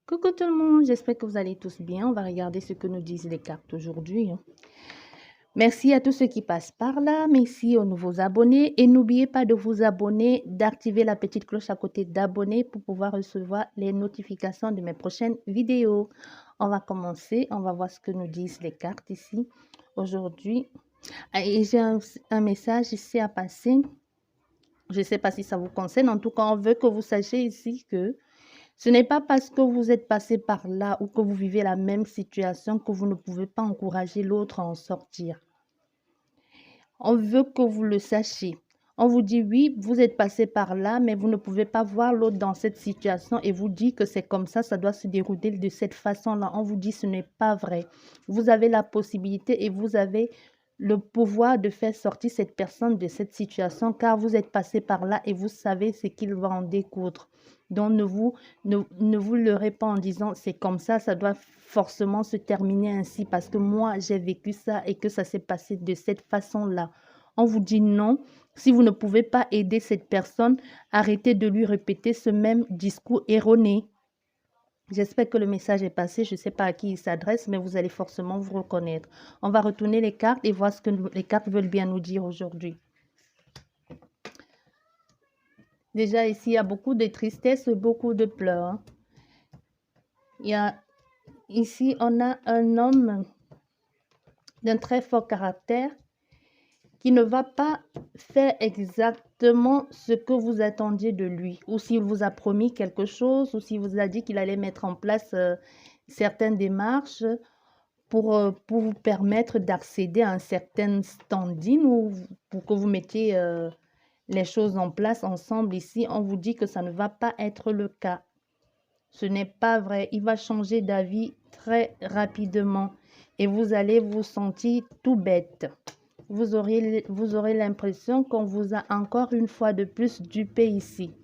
Coucou tout le monde, j'espère que vous allez tous bien. On va regarder ce que nous disent les cartes aujourd'hui. Merci à tous ceux qui passent par là. Merci aux nouveaux abonnés. Et n'oubliez pas de vous abonner, d'activer la petite cloche à côté d'abonner pour pouvoir recevoir les notifications de mes prochaines vidéos. On va commencer. On va voir ce que nous disent les cartes ici aujourd'hui. Et j'ai un message ici à passer. Je ne sais pas si ça vous concerne. En tout cas, on veut que vous sachiez ici que ce n'est pas parce que vous êtes passé par là ou que vous vivez la même situation que vous ne pouvez pas encourager l'autre à en sortir. On veut que vous le sachiez. On vous dit oui, vous êtes passé par là, mais vous ne pouvez pas voir l'autre dans cette situation et vous dit que c'est comme ça doit se dérouler de cette façon-là. On vous dit ce n'est pas vrai. Vous avez la possibilité et vous avez le pouvoir de faire sortir cette personne de cette situation car vous êtes passé par là et vous savez ce qu'il va en découdre. Donc ne vous leurrez pas en disant c'est comme ça doit forcément se terminer ainsi parce que moi j'ai vécu ça et que ça s'est passé de cette façon-là. On vous dit non. Si vous ne pouvez pas aider cette personne, arrêtez de lui répéter ce même discours erroné. J'espère que le message est passé. Je ne sais pas à qui il s'adresse, mais vous allez forcément vous reconnaître. On va retourner les cartes et voir ce que les cartes veulent bien nous dire aujourd'hui. Déjà, ici, il y a beaucoup de tristesse, beaucoup de pleurs. Ici, on a un homme d'un très fort caractère qui ne va pas faire exactement ce que vous attendiez de lui. Ou s'il vous a promis quelque chose, ou s'il vous a dit qu'il allait mettre en place certaines démarches pour vous permettre d'accéder à un certain standing ou pour que vous mettiez les choses en place ensemble. Ici, on vous dit que ça ne va pas être le cas. Ce n'est pas vrai. Il va changer d'avis très rapidement et vous allez vous sentir tout bête. Vous aurez l'impression qu'on vous a encore une fois de plus dupé ici.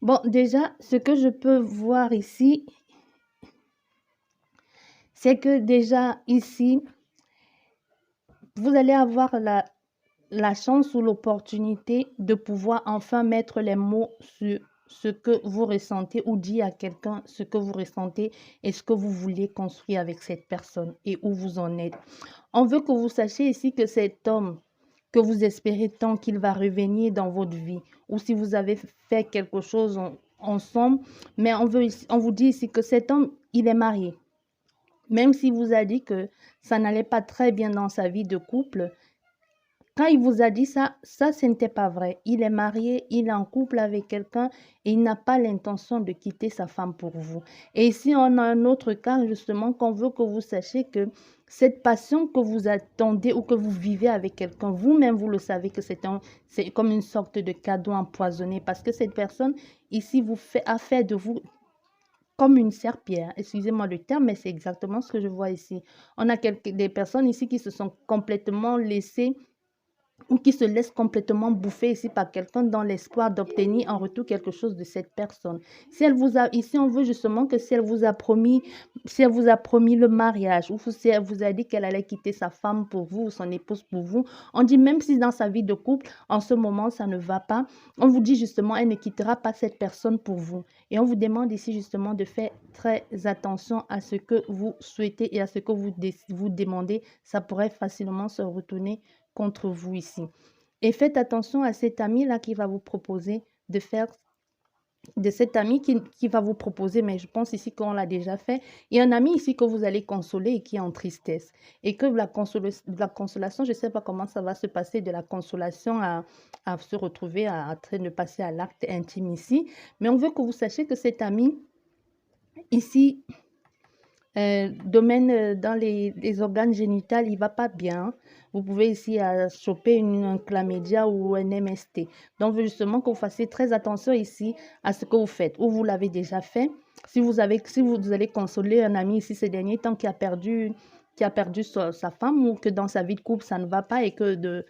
Bon, déjà, ce que je peux voir ici, c'est que déjà ici, vous allez avoir la chance ou l'opportunité de pouvoir enfin mettre les mots sur ce que vous ressentez ou dire à quelqu'un ce que vous ressentez et ce que vous voulez construire avec cette personne et où vous en êtes. On veut que vous sachiez ici que cet homme que vous espérez tant qu'il va revenir dans votre vie ou si vous avez fait quelque chose ensemble, mais on vous dit ici que cet homme, il est marié. Même s'il vous a dit que ça n'allait pas très bien dans sa vie de couple, quand il vous a dit ça, ce n'était pas vrai. Il est marié, il est en couple avec quelqu'un et il n'a pas l'intention de quitter sa femme pour vous. Et ici, on a un autre cas, justement, qu'on veut que vous sachiez que cette passion que vous attendez ou que vous vivez avec quelqu'un, vous-même, vous le savez que c'est comme une sorte de cadeau empoisonné parce que cette personne, ici, a fait de vous comme une serpillère. Excusez-moi le terme, mais c'est exactement ce que je vois ici. On a des personnes ici qui se sont complètement laissées ou qui se laisse complètement bouffer ici par quelqu'un dans l'espoir d'obtenir en retour quelque chose de cette personne. Si elle vous a, ici on veut justement que si elle vous a promis le mariage ou si elle vous a dit qu'elle allait quitter sa femme pour vous ou son épouse pour vous, on dit même si dans sa vie de couple, en ce moment ça ne va pas, on vous dit justement elle ne quittera pas cette personne pour vous. Et on vous demande ici justement de faire très attention à ce que vous souhaitez et à ce que vous demandez. Ça pourrait facilement se retourner contre vous ici. Et faites attention à cet ami-là qui va vous proposer de faire, de cet ami qui va vous proposer, mais je pense ici qu'on l'a déjà fait. Il y a un ami ici que vous allez consoler et qui est en tristesse. Et que la consolation, je ne sais pas comment ça va se passer, de la consolation à se retrouver en train de passer à l'acte intime ici. Mais on veut que vous sachiez que cet ami, ici, domaine dans les organes génitaux, il ne va pas bien. Vous pouvez ici choper un chlamydia ou un MST. Donc, justement, que vous fassiez très attention ici à ce que vous faites. Ou vous l'avez déjà fait. Si vous allez consoler un ami ici ces derniers temps qui a perdu sa femme ou que dans sa vie de couple, ça ne va pas et que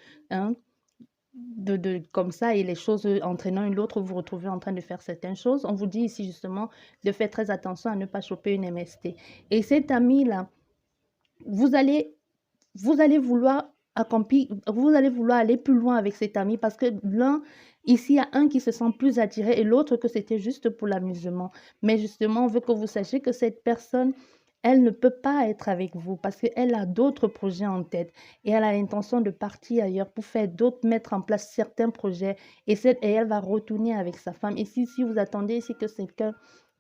comme ça et les choses entraînant une l'autre, vous vous retrouvez en train de faire certaines choses. On vous dit ici justement de faire très attention à ne pas choper une MST. Et cet ami-là, vous allez vouloir aller plus loin avec cet ami parce que l'un Ici, il y a un qui se sent plus attiré et l'autre que c'était juste pour l'amusement. Mais justement, on veut que vous sachiez que cette personne, elle ne peut pas être avec vous parce qu'elle a d'autres projets en tête et elle a l'intention de partir ailleurs pour faire d'autres, mettre en place certains projets et elle va retourner avec sa femme. Et si vous attendez ici que c'est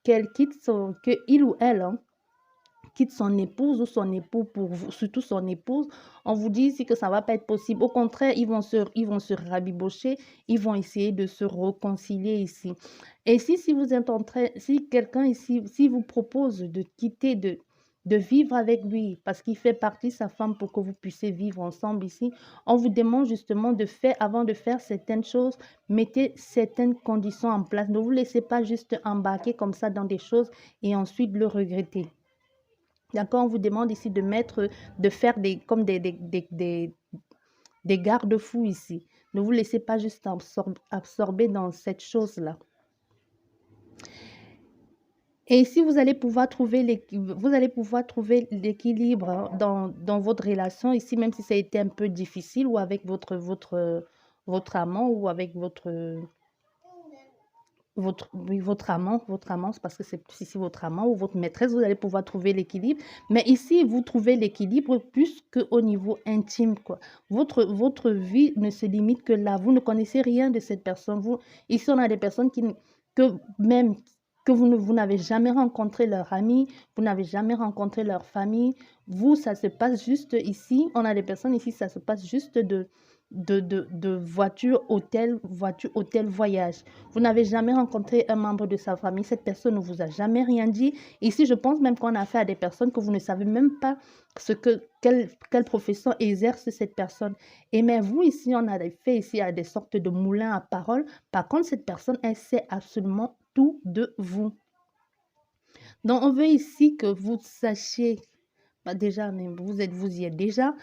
qu'elle quitte que il ou elle, hein, quitte son épouse ou son époux pour vous, surtout son épouse, on vous dit ici que ça ne va pas être possible. Au contraire, ils vont se rabibocher, ils vont essayer de se réconcilier ici. Et si vous êtes en train, si quelqu'un ici, si vous propose de quitter, de vivre avec lui, parce qu'il fait partie de sa femme pour que vous puissiez vivre ensemble ici, on vous demande justement de faire, avant de faire certaines choses, mettez certaines conditions en place. Ne vous laissez pas juste embarquer comme ça dans des choses et ensuite le regretter. D'accord, on vous demande ici de faire comme des garde-fous ici. Ne vous laissez pas juste absorber dans cette chose-là. Et ici, vous allez pouvoir trouver l'équilibre hein, dans votre relation, ici, même si ça a été un peu difficile, ou avec votre amant, ou avec votre amant, c'est parce que c'est ici votre amant ou votre maîtresse, vous allez pouvoir trouver l'équilibre. Mais ici, vous trouvez l'équilibre plus qu'au niveau intime, quoi. Votre vie ne se limite que là. Vous ne connaissez rien de cette personne. Ici, on a des personnes que même que vous n'avez jamais rencontré leur ami, vous n'avez jamais rencontré leur famille. Vous, ça se passe juste ici. On a des personnes ici, ça se passe juste de voiture, hôtel, voyage. Vous n'avez jamais rencontré un membre de sa famille, cette personne ne vous a jamais rien dit. Ici, je pense même qu'on a affaire à des personnes que vous ne savez même pas quelle profession exerce cette personne. Et mais vous, ici, on a fait ici à des sortes de moulins à parole. Par contre, cette personne, elle sait absolument tout de vous. Donc, on veut ici que vous sachiez, pas déjà, mais vous y êtes déjà,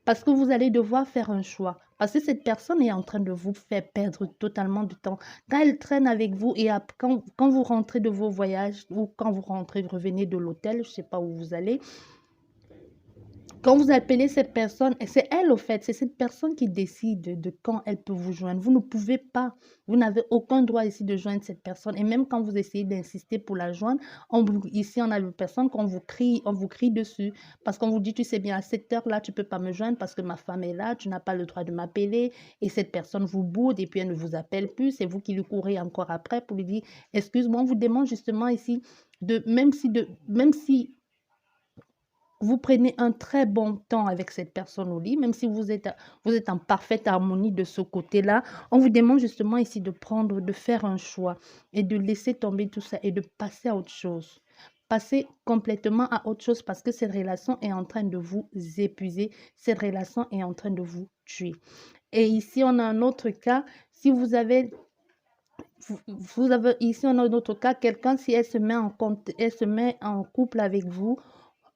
parce que vous allez devoir faire un choix. Parce que cette personne est en train de vous faire perdre totalement du temps. Quand elle traîne avec vous et quand vous rentrez de vos voyages ou quand vous revenez de l'hôtel, je ne sais pas où vous allez, quand vous appelez cette personne, c'est elle au fait, c'est cette personne qui décide de quand elle peut vous joindre. Vous ne pouvez pas, vous n'avez aucun droit ici de joindre cette personne. Et même quand vous essayez d'insister pour la joindre, ici on a une personne qu'on on vous crie dessus parce qu'on vous dit, tu sais bien, à cette heure-là, tu ne peux pas me joindre parce que ma femme est là, tu n'as pas le droit de m'appeler. Et cette personne vous boude et puis elle ne vous appelle plus. C'est vous qui lui courez encore après pour lui dire, excuse-moi, on vous demande justement ici, même si vous prenez un très bon temps avec cette personne au lit, même si vous êtes en parfaite harmonie de ce côté-là, on vous demande justement ici de faire un choix et de laisser tomber tout ça et de passer à autre chose. Passer complètement à autre chose parce que cette relation est en train de vous épuiser, cette relation est en train de vous tuer. Et ici, on a un autre cas, si vous avez ici, on a un autre cas, quelqu'un, si elle se met en couple avec vous,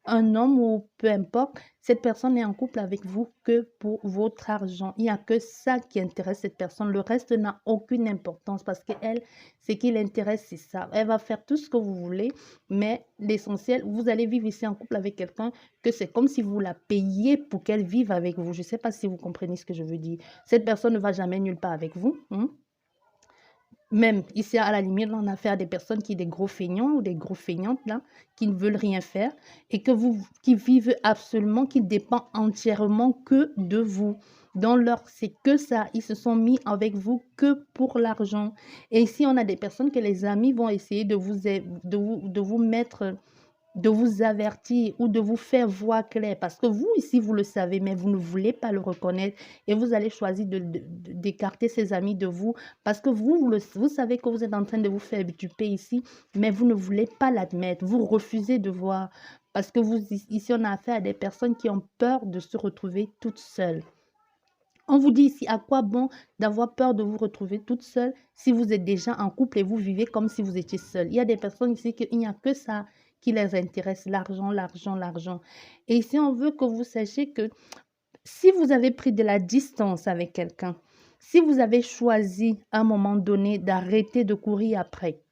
un homme ou peu importe, cette personne est en couple avec vous que pour votre argent. Il n'y a que ça qui intéresse cette personne. Le reste n'a aucune importance parce qu'elle, ce qui l'intéresse, c'est ça. Elle va faire tout ce que vous voulez, mais l'essentiel, vous allez vivre ici en couple avec quelqu'un que c'est comme si vous la payiez pour qu'elle vive avec vous. Je ne sais pas si vous comprenez ce que je veux dire. Cette personne ne va jamais nulle part avec vous. Même ici, à la limite, on a affaire à des personnes qui sont des gros feignants ou des gros feignantes, là, qui ne veulent rien faire et qui vivent absolument, qui dépendent entièrement que de vous. C'est que ça. Ils se sont mis avec vous que pour l'argent. Et ici, on a des personnes que les amis vont essayer de vous mettre, de vous avertir ou de vous faire voir clair. Parce que vous, ici, vous le savez, mais vous ne voulez pas le reconnaître. Et vous allez choisir d'écarter ces amis de vous. Parce que vous savez que vous êtes en train de vous faire duper ici, mais vous ne voulez pas l'admettre. Vous refusez de voir. Parce que ici, on a affaire à des personnes qui ont peur de se retrouver toutes seules. On vous dit ici, à quoi bon d'avoir peur de vous retrouver toute seule si vous êtes déjà en couple et vous vivez comme si vous étiez seule. Il y a des personnes ici qu'il n'y a que ça qui les intéresse, l'argent, l'argent, l'argent. Et ici, on veut que vous sachiez que si vous avez pris de la distance avec quelqu'un, si vous avez choisi à un moment donné d'arrêter de courir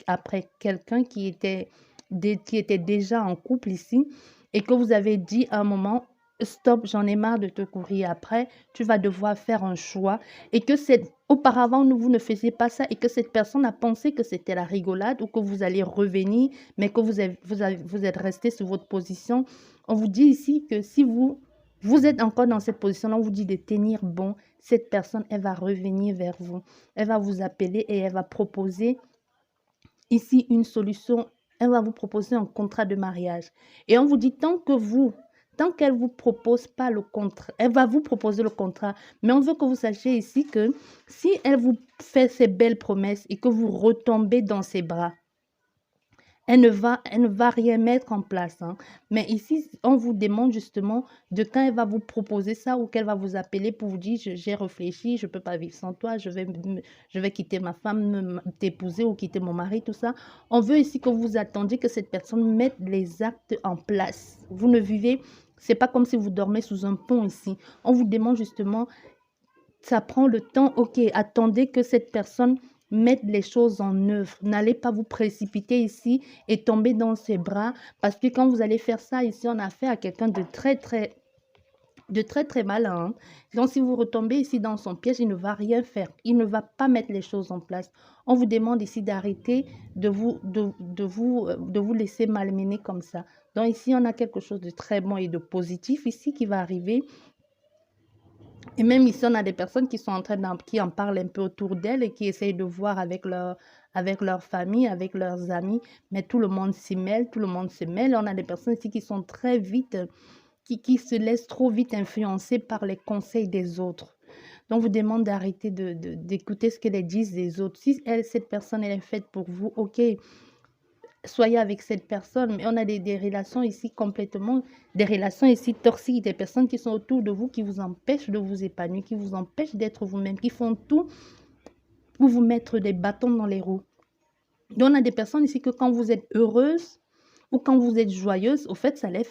après quelqu'un qui était déjà en couple ici et que vous avez dit à un moment, stop, j'en ai marre de te courir après, tu vas devoir faire un choix et que auparavant, vous ne faisiez pas ça et que cette personne a pensé que c'était la rigolade ou que vous allez revenir, mais que vous êtes resté sur votre position. On vous dit ici que si vous êtes encore dans cette position-là, on vous dit de tenir bon. Cette personne, elle va revenir vers vous. Elle va vous appeler et elle va proposer ici une solution. Elle va vous proposer un contrat de mariage. Et on vous dit, tant qu'elle ne vous propose pas le contrat, elle va vous proposer le contrat. Mais on veut que vous sachiez ici que si elle vous fait ces belles promesses et que vous retombez dans ses bras, elle ne va rien mettre en place. Hein. Mais ici, on vous demande justement de quand elle va vous proposer ça ou qu'elle va vous appeler pour vous dire, j'ai réfléchi, je ne peux pas vivre sans toi, je vais quitter ma femme, t'épouser ou quitter mon mari, tout ça. On veut ici que vous attendiez que cette personne mette les actes en place. Vous ne vivez, c'est pas comme si vous dormez sous un pont ici. On vous demande justement, ça prend le temps, ok, attendez que cette personne mettre les choses en œuvre. N'allez pas vous précipiter ici et tomber dans ses bras parce que quand vous allez faire ça ici, on a affaire à quelqu'un de très malin. Hein. Donc si vous retombez ici dans son piège, il ne va rien faire. Il ne va pas mettre les choses en place. On vous demande ici d'arrêter de vous laisser malmener comme ça. Donc ici, on a quelque chose de très bon et de positif ici qui va arriver. Et même ici, on a des personnes qui sont qui en parlent un peu autour d'elles et qui essayent de voir avec leur famille, avec leurs amis. Mais tout le monde s'y mêle, tout le monde se mêle. On a des personnes ici qui sont très vite, qui se laissent trop vite influencer par les conseils des autres. Donc, vous demande d'arrêter d'écouter ce que les disent les autres. Si cette personne, elle est faite pour vous, ok, soyez avec cette personne, mais on a des relations ici complètement, des relations ici toxiques, des personnes qui sont autour de vous, qui vous empêchent de vous épanouir, qui vous empêchent d'être vous-même, qui font tout pour vous mettre des bâtons dans les roues. Donc, on a des personnes ici que quand vous êtes heureuse ou quand vous êtes joyeuse, au fait, ça les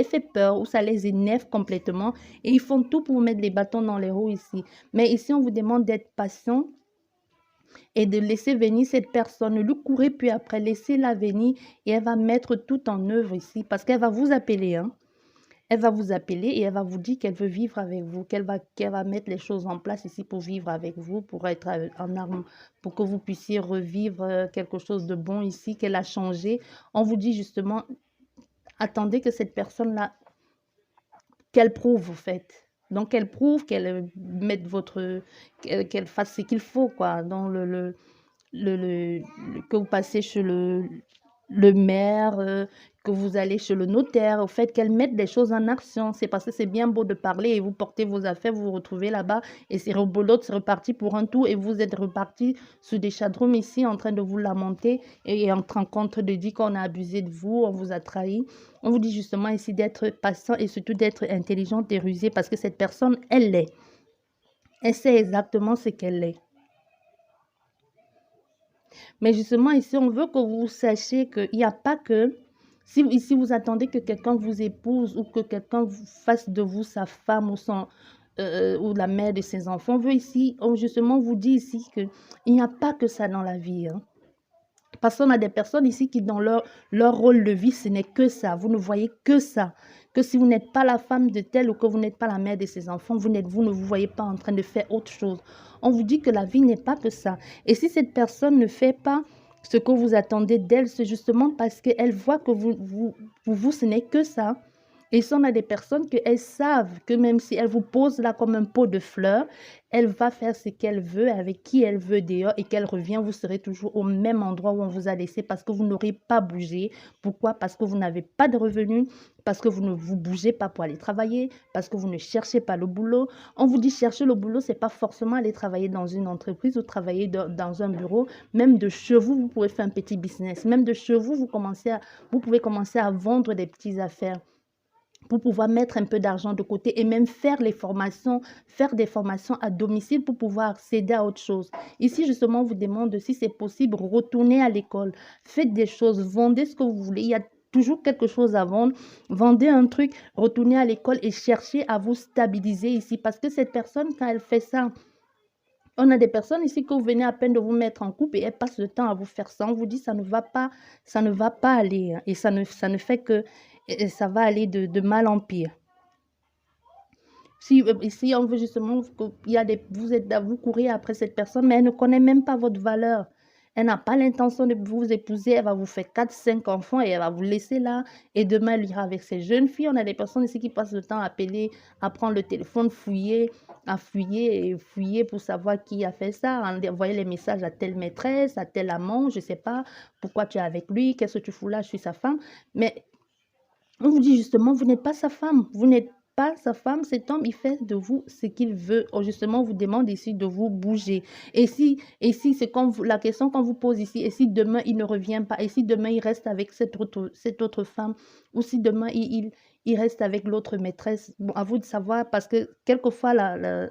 fait peur ou ça les énerve complètement et ils font tout pour vous mettre des bâtons dans les roues ici. Mais ici, on vous demande d'être patient et de laisser venir cette personne, ne lui courez plus après, laissez-la venir et elle va mettre tout en œuvre ici parce qu'elle va vous appeler. Hein. Elle va vous appeler et elle va vous dire qu'elle veut vivre avec vous, qu'elle va mettre les choses en place ici pour vivre avec vous, pour être en arme, pour que vous puissiez revivre quelque chose de bon ici, qu'elle a changé. On vous dit justement, attendez que cette personne-là, qu'elle prouve, en fait. Donc, qu'elle prouve, qu'elle mette qu'elle fasse ce qu'il faut, quoi, dans que vous passez chez le maire, que vous allez chez le notaire, au fait qu'elle mette des choses en action. C'est parce que c'est bien beau de parler et vous portez vos affaires, vous vous retrouvez là-bas et c'est rebelote, c'est reparti pour un tour et vous êtes reparti sous des chaudrons ici en train de vous lamenter et en train de dire qu'on a abusé de vous, on vous a trahi. On vous dit justement ici d'être patient et surtout d'être intelligente et rusée parce que cette personne, elle l'est. Elle sait exactement ce qu'elle est. Mais justement, ici, on veut que vous sachiez qu'il n'y a pas que... Si ici, vous attendez que quelqu'un vous épouse ou que quelqu'un fasse de vous sa femme ou la mère de ses enfants, on veut ici, on justement vous dit ici qu'il n'y a pas que ça dans la vie. Hein. Parce qu'on a des personnes ici qui, dans leur rôle de vie, ce n'est que ça. Vous ne voyez que ça. Que si vous n'êtes pas la femme de tel ou que vous n'êtes pas la mère de ses enfants, vous ne vous voyez pas en train de faire autre chose. On vous dit que la vie n'est pas que ça. Et si cette personne ne fait pas ce que vous attendez d'elle, c'est justement parce qu'elle voit que vous, ce n'est que ça. Et si on a des personnes qu'elles savent que même si elle vous pose là comme un pot de fleurs, elle va faire ce qu'elle veut, avec qui elle veut dehors et qu'elle revient, vous serez toujours au même endroit où on vous a laissé parce que vous n'aurez pas bougé. Pourquoi? Parce que vous n'avez pas de revenus, parce que vous ne vous bougez pas pour aller travailler, parce que vous ne cherchez pas le boulot. On vous dit chercher le boulot, c'est pas forcément aller travailler dans une entreprise ou travailler dans un bureau. Même de chez vous, vous pouvez faire un petit business. Même de chez vous, vous pouvez commencer à vendre des petites affaires pour pouvoir mettre un peu d'argent de côté et même faire des formations à domicile pour pouvoir accéder à autre chose. Ici, justement, on vous demande si c'est possible, retournez à l'école, faites des choses, vendez ce que vous voulez. Il y a toujours quelque chose à vendre. Vendez un truc, retournez à l'école et cherchez à vous stabiliser ici parce que cette personne, quand elle fait ça, on a des personnes ici que vous venez à peine de vous mettre en couple et elles passent le temps à vous faire ça. On vous dit ça ne va pas aller. Hein, et ça ne fait que ça va aller de mal en pire. Ici, on veut justement qu'il y a vous courez après cette personne, mais elle ne connaît même pas votre valeur. Elle n'a pas l'intention de vous épouser. Elle va vous faire 4, 5 enfants et elle va vous laisser là. Et demain, elle ira avec ses jeunes filles. On a des personnes ici qui passent le temps à appeler, à prendre le téléphone, à fouiller et fouiller pour savoir qui a fait ça, envoyer les messages à telle maîtresse, à tel amant, je ne sais pas pourquoi tu es avec lui, qu'est-ce que tu fous là, je suis sa femme. Mais on vous dit justement, vous n'êtes pas sa femme. Vous n'êtes pas sa femme. Cet homme, il fait de vous ce qu'il veut. Or, justement, on vous demande ici de vous bouger. Et si c'est comme la question qu'on vous pose ici, et si demain il ne revient pas, et si demain il reste avec cette autre femme, ou si demain il reste avec l'autre maîtresse, bon, à vous de savoir, parce que quelquefois,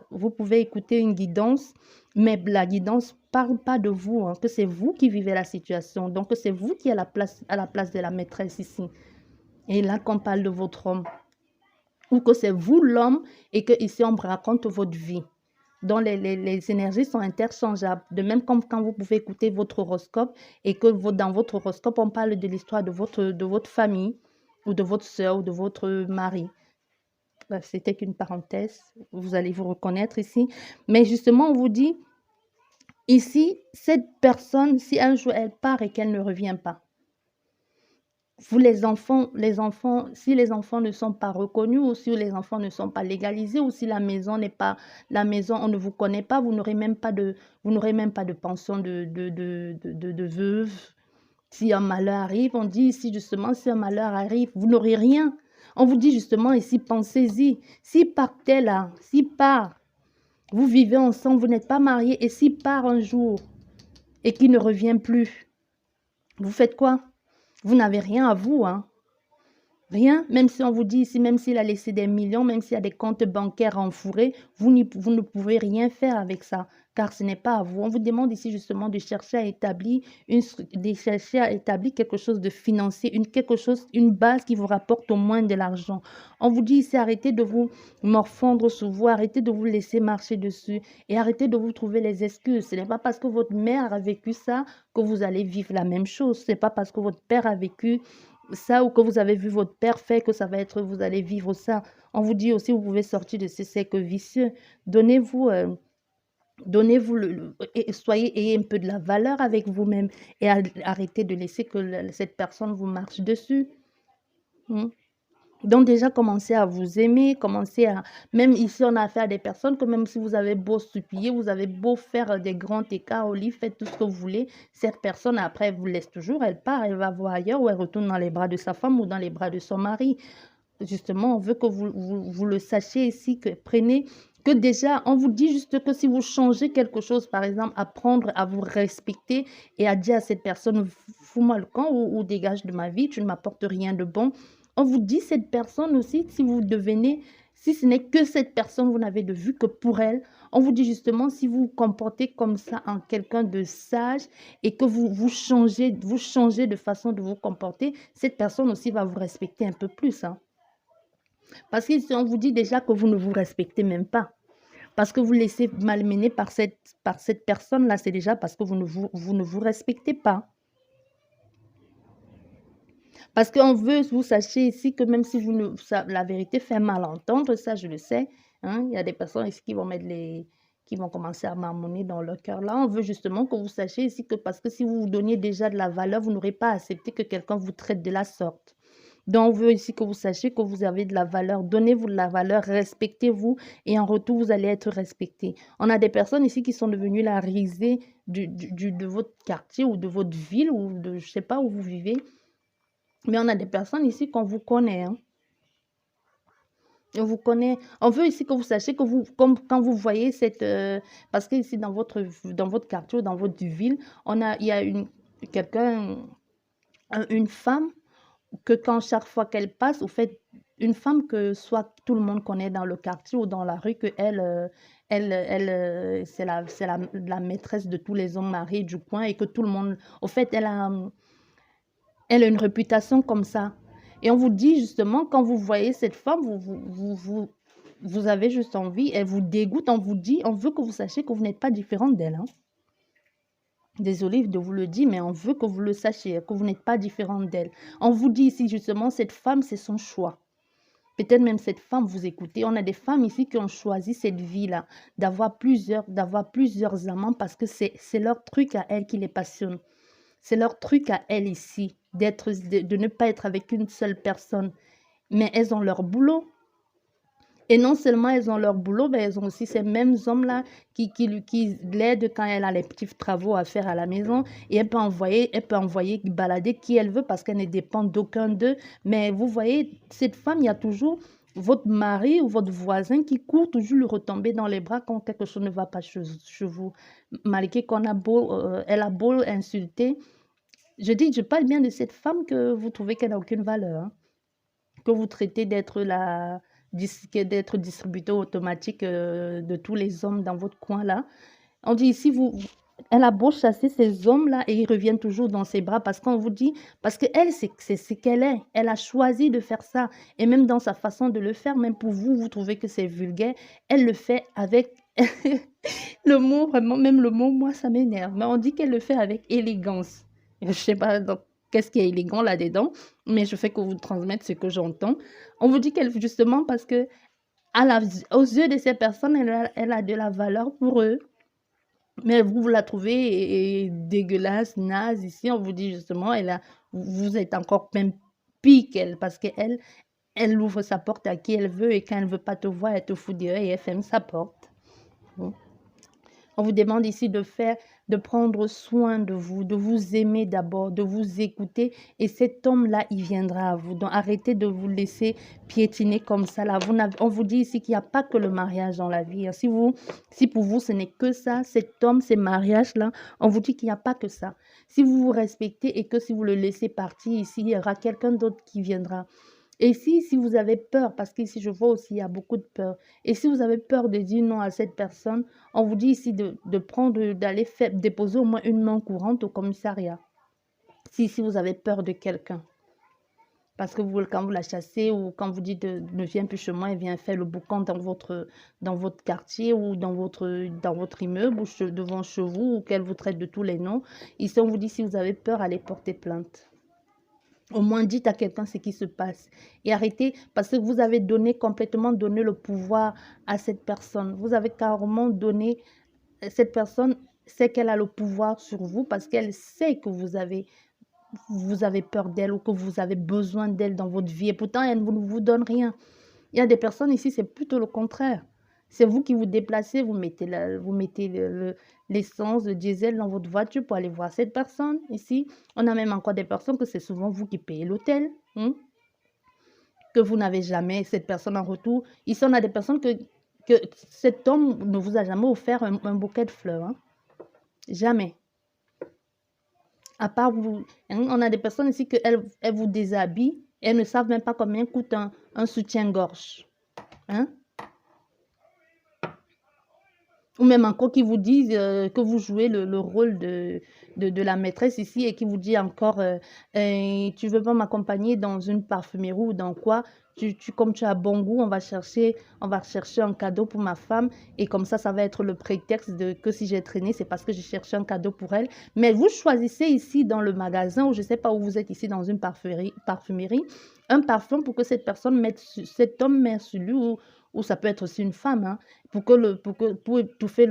vous pouvez écouter une guidance, mais la guidance ne parle pas de vous, hein, que c'est vous qui vivez la situation. Donc, c'est vous qui êtes à la place de la maîtresse ici. Et là qu'on parle de votre homme, ou que c'est vous l'homme et que ici on raconte votre vie. Donc les énergies sont interchangeables. De même comme quand vous pouvez écouter votre horoscope et que dans votre horoscope on parle de l'histoire de votre famille ou de votre soeur ou de votre mari. C'était qu'une parenthèse, vous allez vous reconnaître ici. Mais justement on vous dit, ici cette personne, si un jour elle part et qu'elle ne revient pas, vous les enfants, si les enfants ne sont pas reconnus ou si les enfants ne sont pas légalisés ou si la maison n'est pas, la maison, on ne vous connaît pas, vous n'aurez même pas de pension de veuve. Si un malheur arrive, on dit ici justement, si un malheur arrive, vous n'aurez rien. On vous dit justement ici, pensez-y. S'il partait là, s'il part, vous vivez ensemble, vous n'êtes pas mariés, et s'il part un jour et qu'il ne revient plus, vous faites quoi? Vous n'avez rien à vous, hein. Rien, même si on vous dit ici, même s'il a laissé des millions, même s'il y a des comptes bancaires enfourés, vous ne pouvez rien faire avec ça, car ce n'est pas à vous. On vous demande ici justement de chercher à établir quelque chose de financier, une base qui vous rapporte au moins de l'argent. On vous dit ici, arrêtez de vous morfondre sur vous, arrêtez de vous laisser marcher dessus et arrêtez de vous trouver les excuses. Ce n'est pas parce que votre mère a vécu ça que vous allez vivre la même chose. Ce n'est pas parce que votre père a vécu ça ou que vous avez vu votre père faire que ça va être, vous allez vivre ça. On vous dit aussi, vous pouvez sortir de ces cercles vicieux. Donnez-vous, et ayez un peu de la valeur avec vous-même et arrêtez de laisser que cette personne vous marche dessus. Hmm. Donc déjà, commencez à vous aimer, même ici, on a affaire à des personnes que même si vous avez beau supplier, vous avez beau faire des grands écarts au lit, faites tout ce que vous voulez, cette personne, après, elle vous laisse toujours, elle part, elle va voir ailleurs ou elle retourne dans les bras de sa femme ou dans les bras de son mari. Justement, on veut que vous le sachiez ici, que déjà, on vous dit juste que si vous changez quelque chose, par exemple, apprendre à vous respecter et à dire à cette personne, fous-moi le camp ou dégage de ma vie, tu ne m'apportes rien de bon. On vous dit cette personne aussi, si ce n'est que cette personne, vous n'avez de vue que pour elle. On vous dit justement, si vous vous comportez comme ça en quelqu'un de sage et que vous changez de façon de vous comporter, cette personne aussi va vous respecter un peu plus, hein. Parce que si on vous dit déjà que vous ne vous respectez même pas, parce que vous laissez malmener par cette personne-là, c'est déjà parce que vous ne vous respectez pas. Parce qu'on veut, vous sachiez ici que même si la vérité fait mal entendre, ça je le sais, hein, il y a des personnes ici qui vont commencer à marmonner dans leur cœur. Là, on veut justement que vous sachiez ici que parce que si vous vous donniez déjà de la valeur, vous n'aurez pas accepté que quelqu'un vous traite de la sorte. Donc, on veut ici que vous sachiez que vous avez de la valeur. Donnez-vous de la valeur, respectez-vous et en retour, vous allez être respecté. On a des personnes ici qui sont devenues la risée de votre quartier ou de votre ville ou je ne sais pas où vous vivez. Mais on a des personnes ici qu'on vous connaît, hein. On vous connaît. On veut ici que vous sachiez que comme quand vous voyez parce que ici dans votre quartier ou dans votre ville, il y a une femme que quand chaque fois qu'elle passe, au fait, une femme que soit tout le monde connaît dans le quartier ou dans la rue, que c'est la maîtresse de tous les hommes mariés du coin et que tout le monde, au fait, elle a une réputation comme ça. Et on vous dit justement, quand vous voyez cette femme, vous avez juste envie, elle vous dégoûte, on veut que vous sachiez que vous n'êtes pas différente d'elle, hein. Désolée de vous le dire, mais on veut que vous le sachiez, que vous n'êtes pas différente d'elle. On vous dit ici justement, cette femme, c'est son choix. Peut-être même cette femme, vous écoutez. On a des femmes ici qui ont choisi cette vie-là, d'avoir plusieurs amants parce que c'est leur truc à elles qui les passionne. C'est leur truc à elles ici, de ne pas être avec une seule personne. Mais elles ont leur boulot. Et non seulement elles ont leur boulot, mais elles ont aussi ces mêmes hommes-là qui l'aident quand elle a les petits travaux à faire à la maison. Et elle peut envoyer balader qui elle veut parce qu'elle ne dépend d'aucun d'eux. Mais vous voyez, cette femme, il y a toujours votre mari ou votre voisin qui court toujours lui retomber dans les bras quand quelque chose ne va pas chez vous. Malgré elle a beau insulter. Je parle bien de cette femme que vous trouvez qu'elle n'a aucune valeur, hein, que vous traitez d'être distributeur automatique de tous les hommes dans votre coin là. On dit ici, elle a beau chasser ces hommes-là et ils reviennent toujours dans ses bras parce qu'on vous dit, parce qu'elle, c'est ce qu'elle est. Elle a choisi de faire ça. Et même dans sa façon de le faire, même pour vous, vous trouvez que c'est vulgaire, elle le fait avec le mot, vraiment, même le mot, moi, ça m'énerve. Mais on dit qu'elle le fait avec élégance. Je sais pas donc, qu'est-ce qui est élégant là-dedans, mais je fais que vous transmettre ce que j'entends. On vous dit qu'elle, justement, parce que aux yeux de ces personnes, elle a de la valeur pour eux. Mais vous la trouvez dégueulasse, naze. Ici, on vous dit justement, vous êtes encore même pire qu'elle parce qu'elle, elle ouvre sa porte à qui elle veut et quand elle ne veut pas te voir, elle te fout dehors et elle ferme sa porte. Bon. On vous demande ici de prendre soin de vous aimer d'abord, de vous écouter. Et cet homme-là, il viendra à vous. Donc, arrêtez de vous laisser piétiner comme ça. Là. On vous dit ici qu'il n'y a pas que le mariage dans la vie. Si pour vous, ce n'est que ça, cet homme, ces mariages-là, on vous dit qu'il n'y a pas que ça. Si vous vous respectez et que si vous le laissez partir ici, il y aura quelqu'un d'autre qui viendra. Et si vous avez peur, parce qu'ici je vois aussi, il y a beaucoup de peur, et si vous avez peur de dire non à cette personne, on vous dit ici d'aller déposer au moins une main courante au commissariat. Si vous avez peur de quelqu'un. Parce que quand vous la chassez ou quand vous dites ne viens plus chez moi et viens faire le boucan dans votre quartier ou dans votre immeuble ou devant chez vous ou qu'elle vous traite de tous les noms, ici on vous dit si vous avez peur, allez porter plainte. Au moins, dites à quelqu'un ce qui se passe. Et arrêtez, parce que vous avez complètement donné le pouvoir à cette personne. Vous avez carrément donné, cette personne sait qu'elle a le pouvoir sur vous parce qu'elle sait que vous avez peur d'elle ou que vous avez besoin d'elle dans votre vie. Et pourtant, elle ne vous donne rien. Il y a des personnes ici, c'est plutôt le contraire. C'est vous qui vous déplacez, vous mettez l'essence, le diesel dans votre voiture pour aller voir cette personne. Ici, on a même encore des personnes que c'est souvent vous qui payez l'hôtel, que vous n'avez jamais cette personne en retour. Ici, on a des personnes que cet homme ne vous a jamais offert un bouquet de fleurs. Hein. Jamais. À part vous, on a des personnes ici qu'elles vous déshabillent, et elles ne savent même pas combien coûte un soutien-gorge. Hein? Ou même encore qui vous disent que vous jouez le rôle de la maîtresse ici et qui vous dit encore tu veux pas m'accompagner dans une parfumerie ou dans quoi comme tu as bon goût, on va chercher un cadeau pour ma femme et comme ça va être le prétexte que si j'ai traîné, c'est parce que j'ai cherché un cadeau pour elle. Mais vous choisissez ici dans le magasin ou je sais pas où vous êtes ici dans une parfumerie, un parfum pour que cet homme mette sur lui ou ça peut être aussi une femme, hein, pour étouffer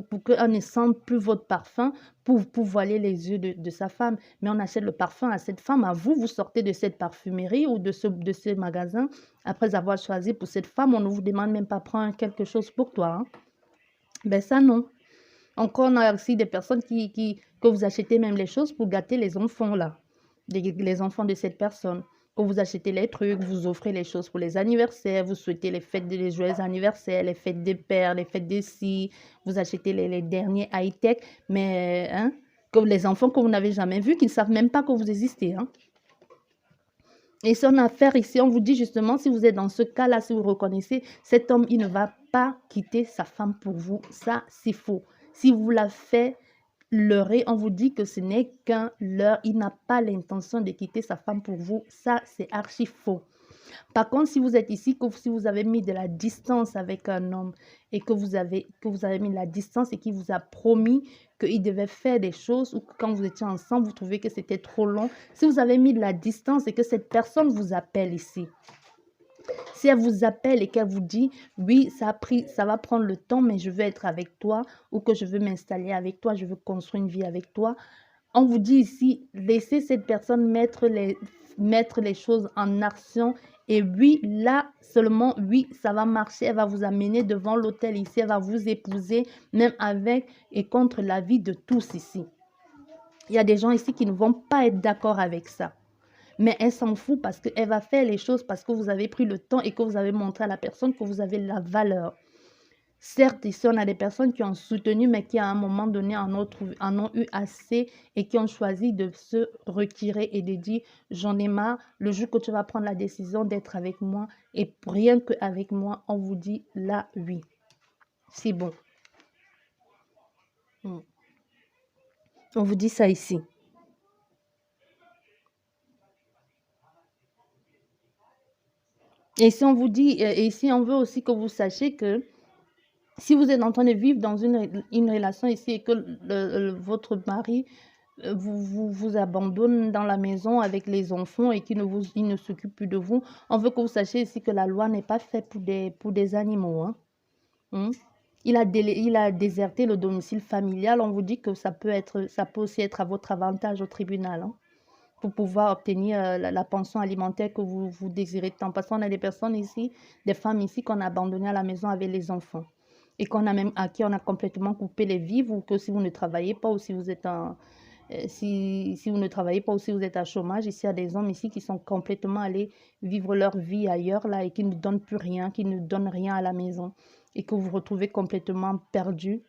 pour qu'elle ne sente plus votre parfum, pour voiler les yeux de sa femme. Mais on achète le parfum à cette femme. À vous, vous sortez de cette parfumerie ou de ce magasin. Après avoir choisi pour cette femme, on ne vous demande même pas prendre quelque chose pour toi. Hein. Ben ça, non. Encore, on a aussi des personnes que vous achetez même les choses pour gâter les enfants, là. Les enfants de cette personne. Que vous achetez les trucs, vous offrez les choses pour les anniversaires, vous souhaitez les joyeux anniversaires, les fêtes des pères, les fêtes des filles, vous achetez les derniers high-tech, mais hein, comme les enfants que vous n'avez jamais vus, qui ne savent même pas que vous existez. Hein. Et son affaire ici, on vous dit justement, si vous êtes dans ce cas-là, si vous reconnaissez, cet homme, il ne va pas quitter sa femme pour vous. Ça, c'est faux. Si vous la faites leurrer, on vous dit que ce n'est qu'un leurre. Il n'a pas l'intention de quitter sa femme pour vous. Ça, c'est archi faux. Par contre, si vous êtes ici, si vous avez mis de la distance avec un homme et que vous avez mis de la distance et qu'il vous a promis qu'il devait faire des choses ou que quand vous étiez ensemble, vous trouvez que c'était trop long, si vous avez mis de la distance et que cette personne vous appelle ici, Si elle vous appelle et qu'elle vous dit, oui, ça va prendre le temps, mais je veux être avec toi, ou que je veux m'installer avec toi, je veux construire une vie avec toi, on vous dit ici, laissez cette personne mettre les choses en action. Et oui, là seulement, oui, ça va marcher. Elle va vous amener devant l'autel ici. Elle va vous épouser, même avec et contre l'avis de tous ici. Il y a des gens ici qui ne vont pas être d'accord avec ça. Mais elle s'en fout parce qu'elle va faire les choses parce que vous avez pris le temps et que vous avez montré à la personne que vous avez la valeur. Certes, ici, on a des personnes qui ont soutenu, mais qui, à un moment donné, en ont eu assez et qui ont choisi de se retirer et de dire, j'en ai marre, le jour que tu vas prendre la décision d'être avec moi, et rien qu'avec moi, on vous dit, là, oui, c'est bon. On vous dit ça ici. Et ici, on vous dit, et ici, on veut aussi que vous sachiez que si vous êtes en train de vivre dans une relation ici et que votre mari vous abandonne dans la maison avec les enfants et qu'il ne s'occupe plus de vous, on veut que vous sachiez ici que la loi n'est pas faite pour des animaux. Hein. Il a déserté le domicile familial. On vous dit que ça peut aussi être à votre avantage au tribunal. Hein, pour pouvoir obtenir la pension alimentaire que vous désirez tant. Parce qu'on a des personnes ici, des femmes ici qu'on a abandonnées à la maison avec les enfants et à qui on a complètement coupé les vivres, ou que si vous ne travaillez pas ou si vous êtes si vous ne travaillez pas ou si vous êtes à chômage, ici il y a des hommes ici qui sont complètement allés vivre leur vie ailleurs là et qui ne donnent plus rien, qui ne donnent rien à la maison et que vous vous retrouvez complètement perdu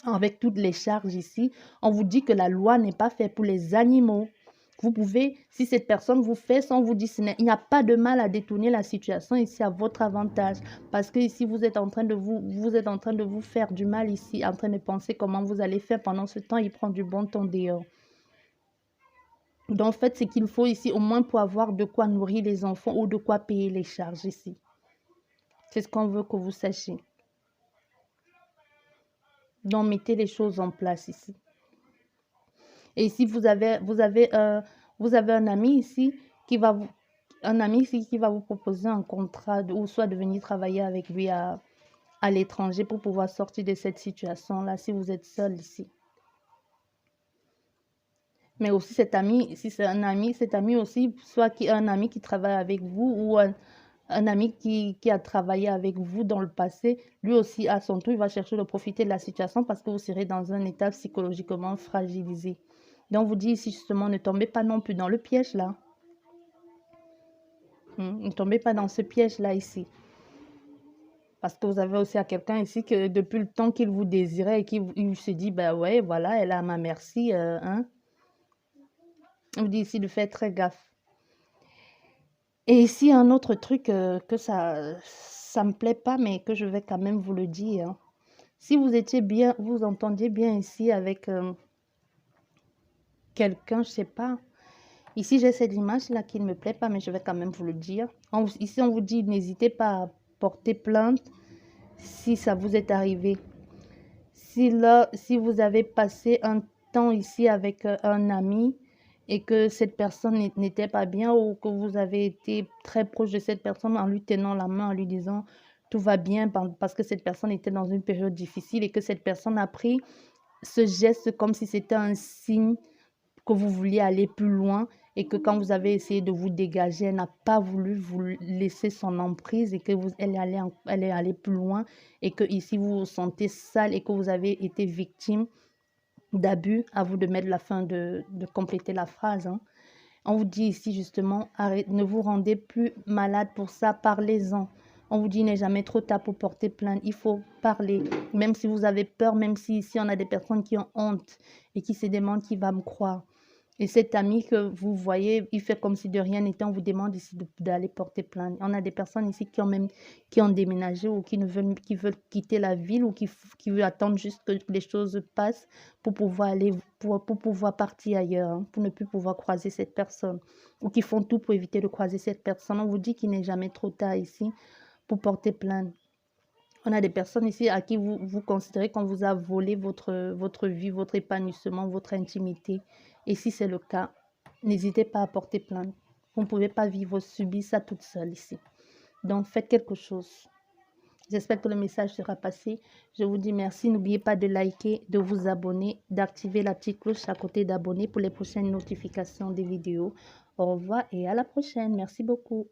avec toutes les charges ici. On vous dit que la loi n'est pas faite pour les animaux. Vous pouvez, si cette personne vous fait ça, on vous dit, il n'y a pas de mal à détourner la situation ici à votre avantage. Parce que ici, vous êtes en train de vous faire du mal ici, en train de penser comment vous allez faire pendant ce temps. Il prend du bon temps dehors. Donc, en fait, c'est qu'il faut ici, au moins pour avoir de quoi nourrir les enfants ou de quoi payer les charges ici. C'est ce qu'on veut que vous sachiez. Donc, mettez les choses en place ici. Et ici, vous avez un ami ici qui va vous proposer un contrat ou soit de venir travailler avec lui à l'étranger pour pouvoir sortir de cette situation-là si vous êtes seul ici. Mais aussi cet ami, si c'est un ami, cet ami aussi, soit un ami qui travaille avec vous ou un ami qui a travaillé avec vous dans le passé, lui aussi à son tour, il va chercher de profiter de la situation parce que vous serez dans un état psychologiquement fragilisé. Donc, on vous dit ici justement, ne tombez pas non plus dans le piège là. Ne tombez pas dans ce piège-là ici. Parce que vous avez aussi à quelqu'un ici que depuis le temps qu'il vous désirait et qu'il se dit, ben ouais, voilà, elle est à ma merci. On vous dit ici de faire très gaffe. Et ici, un autre truc que ça me plaît pas, mais que je vais quand même vous le dire. Hein. Si vous étiez bien, vous entendiez bien ici avec quelqu'un, je sais pas. Ici, j'ai cette image-là qui ne me plaît pas, mais je vais quand même vous le dire. Ici, on vous dit, n'hésitez pas à porter plainte si ça vous est arrivé. Si vous avez passé un temps ici avec un ami et que cette personne n'était pas bien ou que vous avez été très proche de cette personne en lui tenant la main, en lui disant tout va bien parce que cette personne était dans une période difficile et que cette personne a pris ce geste comme si c'était un signe que vous vouliez aller plus loin et que quand vous avez essayé de vous dégager, elle n'a pas voulu vous laisser son emprise et que elle est allée plus loin et que ici vous vous sentez sale et que vous avez été victime d'abus, à vous de mettre la fin de compléter la phrase. Hein. On vous dit ici justement, ne vous rendez plus malade pour ça, parlez-en. On vous dit, il n'est jamais trop tard pour porter plainte. Il faut parler, même si vous avez peur, même si ici on a des personnes qui ont honte et qui se demandent qui va me croire. Et cet ami que vous voyez, il fait comme si de rien n'était, on vous demande ici d'aller porter plainte. On a des personnes ici qui ont déménagé ou qui veulent quitter la ville ou qui veulent attendre juste que les choses passent pour pouvoir pour pouvoir partir ailleurs, hein, pour ne plus pouvoir croiser cette personne. Ou qui font tout pour éviter de croiser cette personne. On vous dit qu'il n'est jamais trop tard ici pour porter plainte. On a des personnes ici à qui vous considérez qu'on vous a volé votre vie, votre épanouissement, votre intimité. Et si c'est le cas, n'hésitez pas à porter plainte. Vous ne pouvez pas subir ça toute seule ici. Donc, faites quelque chose. J'espère que le message sera passé. Je vous dis merci. N'oubliez pas de liker, de vous abonner, d'activer la petite cloche à côté d'abonner pour les prochaines notifications des vidéos. Au revoir et à la prochaine. Merci beaucoup.